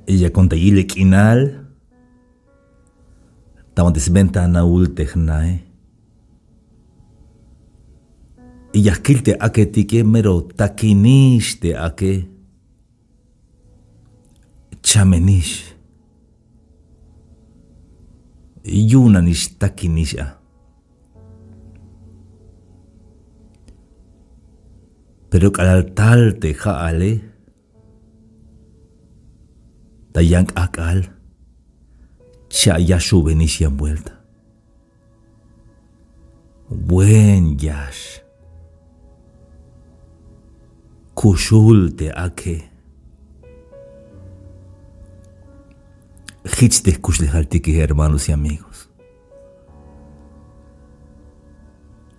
Ella contagile kinal, taman desventana ultehnae. Ella kilte ake tike mero takiniste ake chamenish. Yunanish takinisha. Pero kalaltal te jaale. Tayang akal. Chaya shubenish envuelta. Buen yash. Kushulte ake. Hichte kushlejaltiki, hermanos y amigos.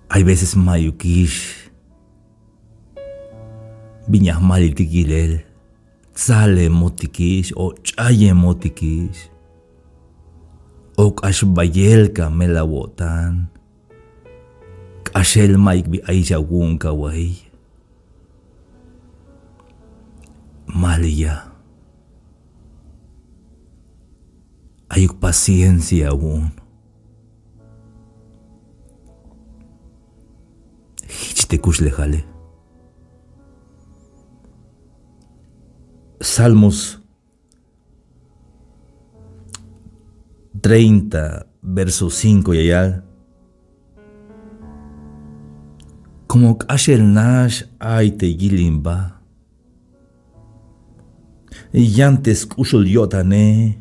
Hay veces mayukish. Viñas malitikilel. Tzale motikish o chaye motikish. O kashbayelka melawotan. Kashel maik bi aishawun kawai. Malia. Ayuk paciencia aún. Hichte kushlejale. Salmos 30, verso 5 y allá. Como kashel nash ay te gilimba. Yantes kushul yotane.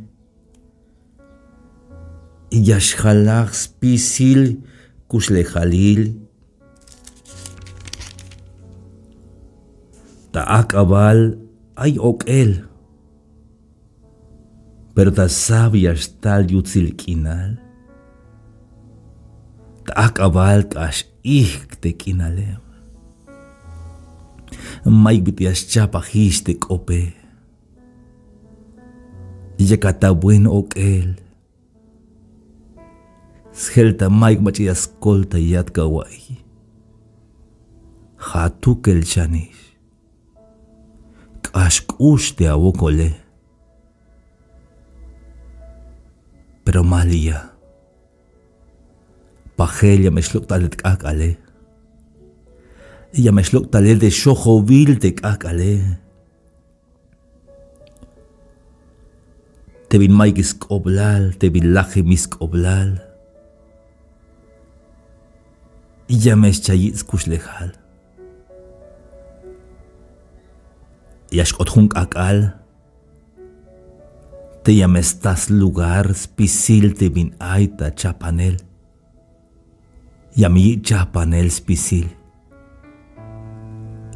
Yashhalach spisil kushlejalil. Taak abal ay okel. Pero ta sabias tal yutzil kinal. Taak abal kash ik te kinalem. Maik bitias chapajish te kope. Yakata buen okel. Shelta maik machias kolta yat kawai. Hatukel chanish. Kashkush te awokole. Pero malia. Pajelia meshluk talet kakale. Ella meshluk talet de shohovil te kakale. Te bin maik iskoblal, te bin laje miskoblal. Ella me chayitz kushlejal. Yashkothunk akal. Te yamestas lugar spisil te bin aita chapanel. Yami chapanel spisil.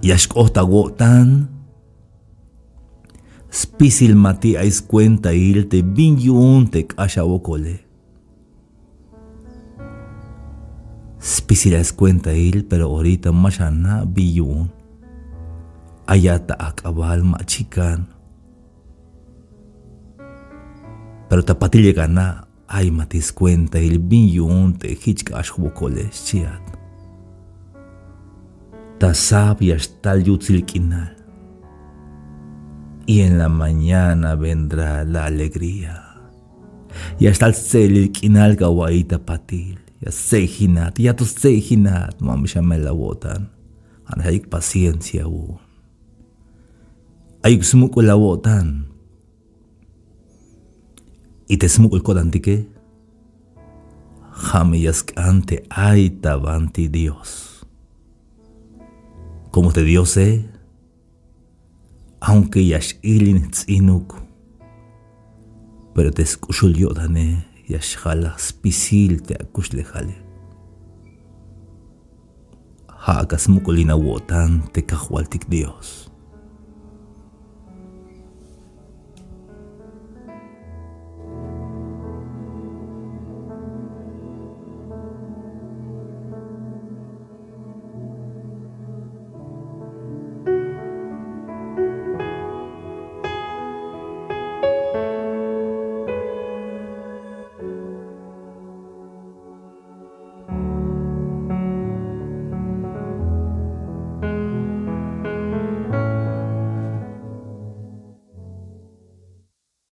Yashkota wotan. Spisil mati ais cuenta il te bin yun te kasha okole. Spisil ais cuenta il pero ahorita mashana biyun. Ayata akabal machikan. Pero tapatille gana ay matis cuenta il biyun te hichkash wokole chiat. Ta sabias tal yutzil kinal. Y en la mañana vendrá la alegría. Y hasta el celil kinal gawaita patil. Ya sejinat, ya tu sejinat, mami shamela wotan. Anahik paciencia u. Ayuk smukul la wotan. Y te smukul kodantike. Jame yaskante aita vanti Dios. Como te Dios aunque yash ilin tzinuk, pero te escuchul yodane yash jala spisil te akushlejale. Ha akas mukulina wotan te kahualtik Dios.